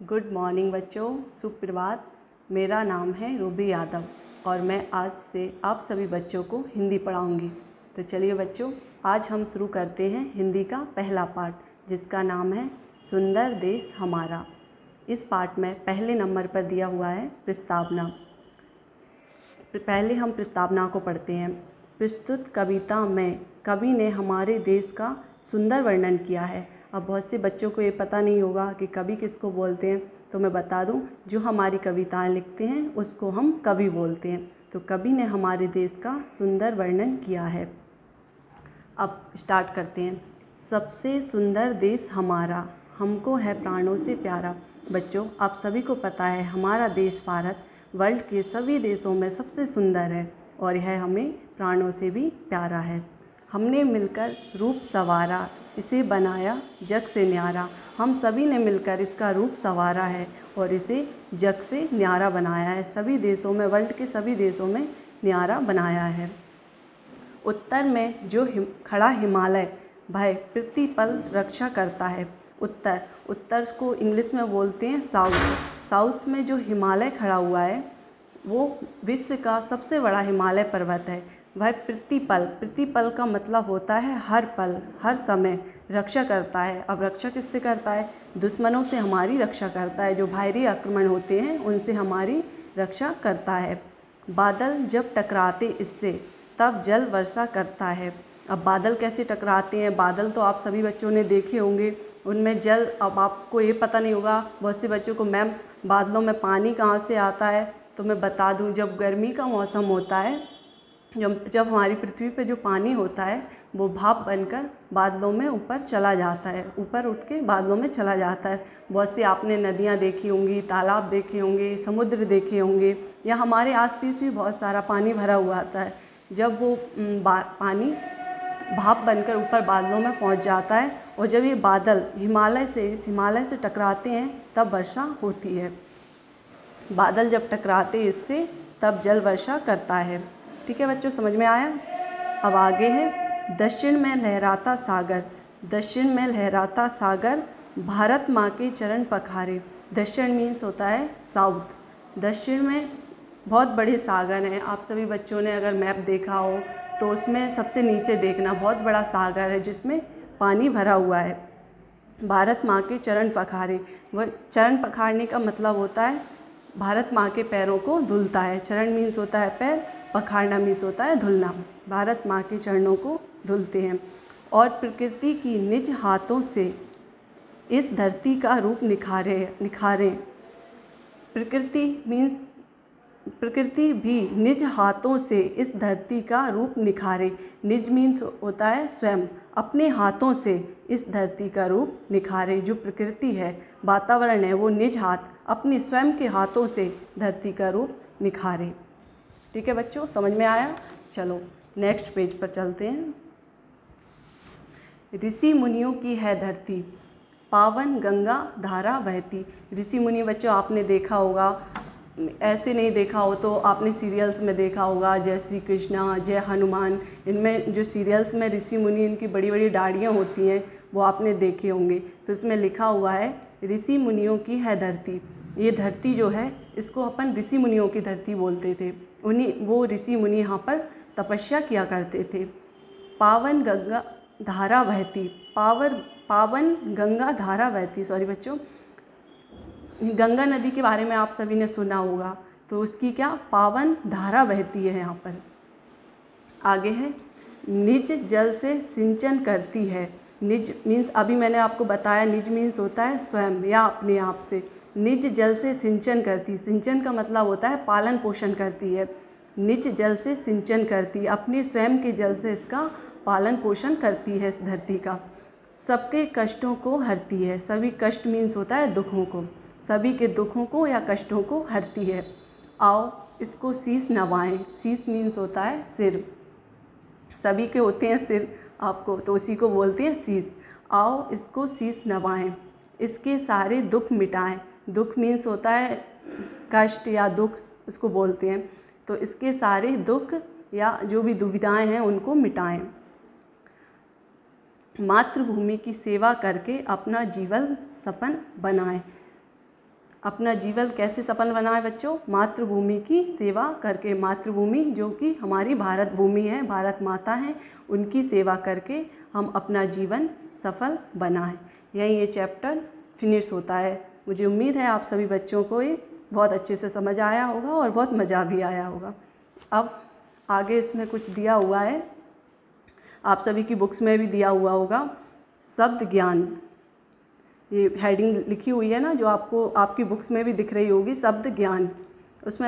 Good morning बच्चों, सुप्रभात। मेरा नाम है रूबी यादव और मैं आज से आप सभी बच्चों को हिंदी पढ़ाऊंगी। तो चलिए बच्चों, आज हम शुरू करते हैं हिंदी का पहला पाठ, जिसका नाम है सुंदर देश हमारा। इस पाठ में पहले नंबर पर दिया हुआ है प्रस्तावना। पहले हम प्रस्तावना को पढ़ते हैं। प्रस्तुत कविता में कवि ने हमारे देश का सुंदर वर्णन किया है। अब बहुत से बच्चों को ये पता नहीं होगा कि कवि किसको बोलते हैं, तो मैं बता दूं, जो हमारी कविताएं लिखते हैं उसको हम कवि बोलते हैं। तो कवि ने हमारे देश का सुंदर वर्णन किया है। अब स्टार्ट करते हैं। सबसे सुंदर देश हमारा, हमको है प्राणों से प्यारा। बच्चों, आप सभी को पता है हमारा देश भारत वर्ल्ड के सभी देशों में सबसे सुंदर है और यह हमें प्राणों से भी प्यारा है। हमने मिलकर रूप संवारा, इसे बनाया जग से न्यारा। हम सभी ने मिलकर इसका रूप संवारा है और इसे जग से न्यारा बनाया है। सभी देशों में, वर्ल्ड के सभी देशों में न्यारा बनाया है। उत्तर में जो खड़ा हिमालय भय प्रतिपल रक्षा करता है। उत्तर को इंग्लिश में बोलते हैं साउथ। साउथ में जो हिमालय खड़ा हुआ है वो विश्व का सबसे बड़ा हिमालय पर्वत है। वह प्रतिपल का मतलब होता है हर पल, हर समय रक्षा करता है। अब रक्षा किससे करता है? दुश्मनों से हमारी रक्षा करता है। जो बाहरी आक्रमण होते हैं उनसे हमारी रक्षा करता है। बादल जब टकराते इससे तब जल वर्षा करता है। अब बादल कैसे टकराते हैं? बादल तो आप सभी बच्चों ने देखे होंगे, उनमें जल। अब आपको ये पता नहीं होगा, बहुत से बच्चों को, मैम बादलों में पानी कहाँ से आता है? तो मैं बता दूं, जब गर्मी का मौसम होता है, जब हमारी पृथ्वी पे जो पानी होता है वो भाप बनकर बादलों में ऊपर चला जाता है, ऊपर उठ के बादलों में चला जाता है। बहुत सी आपने नदियाँ देखी होंगी, तालाब देखे होंगे, समुद्र देखे होंगे, या हमारे आसपास भी बहुत सारा पानी भरा हुआ आता है। जब वो पानी भाप बनकर ऊपर बादलों में पहुंच जाता है और जब ये बादल इस हिमालय से टकराते हैं तब वर्षा होती है। बादल जब टकराते इससे तब जल वर्षा करता है। ठीक है बच्चों, समझ में आया? अब आगे है दक्षिण में लहराता सागर। दक्षिण में लहराता सागर भारत माँ के चरण पखारे। दक्षिण मीन्स होता है साउथ। दक्षिण में बहुत बड़े सागर हैं। आप सभी बच्चों ने अगर मैप देखा हो तो उसमें सबसे नीचे देखना, बहुत बड़ा सागर है जिसमें पानी भरा हुआ है। भारत माँ के चरण पखारे, वह चरण पखारने का मतलब होता है भारत माँ के पैरों को धुलता है। चरण मीन्स होता है पैर, पखारना मीन्स होता है धुलना। भारत माँ के चरणों को धुलते हैं। और प्रकृति की निज हाथों से इस धरती का रूप निखारें। प्रकृति भी निज हाथों से इस धरती का रूप निखारे। निज मीन्स होता है स्वयं, अपने हाथों से इस धरती का रूप निखारे। जो प्रकृति है, वातावरण है, वो निज हाथ, अपने स्वयं के हाथों से धरती का रूप निखारे। ठीक है बच्चों, समझ में आया? चलो नेक्स्ट पेज पर चलते हैं। ऋषि मुनियों की है धरती, पावन गंगा धारा बहती। ऋषि मुनि बच्चों आपने देखा होगा, ऐसे नहीं देखा हो तो आपने सीरियल्स में देखा होगा, जय श्री कृष्णा, जय हनुमान। इनमें जो सीरियल्स में ऋषि मुनि, इनकी बड़ी बड़ी दाढ़ियाँ होती हैं, वो आपने देखे होंगे। तो इसमें लिखा हुआ है ऋषि मुनियों की है धरती। ये धरती जो है इसको अपन ऋषि मुनियों की धरती बोलते थे। वो ऋषि मुनि यहाँ पर तपस्या किया करते थे। पावन गंगा धारा बहती, पावन गंगा धारा बहती, सॉरी बच्चों, गंगा नदी के बारे में आप सभी ने सुना होगा, तो उसकी क्या पावन धारा बहती है यहाँ पर। आगे है निज जल से सिंचन करती है। निज मीन्स अभी मैंने आपको बताया, निज मीन्स होता है स्वयं या अपने आप से। निज जल से सिंचन करती, सिंचन का मतलब होता है पालन पोषण करती है। निज जल से सिंचन करती, अपने स्वयं के जल से इसका पालन पोषण करती है इस धरती का। सबके कष्टों को हरती है। सभी कष्ट मीन्स होता है दुखों को, सभी के दुखों को या कष्टों को हरती है। आओ इसको शीश नवाएं। शीश मीन्स होता है सिर, सभी के होते हैं सिर आपको, तो उसी को बोलते हैं शीश। आओ इसको शीश नवाएं, इसके सारे दुख मिटाएं। दुख मीन्स होता है कष्ट या दुख, उसको बोलते हैं। तो इसके सारे दुख या जो भी दुविधाएं हैं उनको मिटाएं। मातृभूमि की सेवा करके अपना जीवन सफल बनाएं। अपना जीवन कैसे सफल बनाए बच्चों? मातृभूमि की सेवा करके। मातृभूमि जो कि हमारी भारत भूमि है, भारत माता है, उनकी सेवा करके हम अपना जीवन सफल बनाएं। यहीं ये चैप्टर फिनिश होता है। मुझे उम्मीद है आप सभी बच्चों को ये बहुत अच्छे से समझ आया होगा और बहुत मज़ा भी आया होगा। अब आगे इसमें कुछ दिया हुआ है, आप सभी की बुक्स में भी दिया हुआ होगा, शब्द ज्ञान। ये हेडिंग लिखी हुई है ना, जो आपको आपकी बुक्स में भी दिख रही होगी, शब्द ज्ञान। उसमें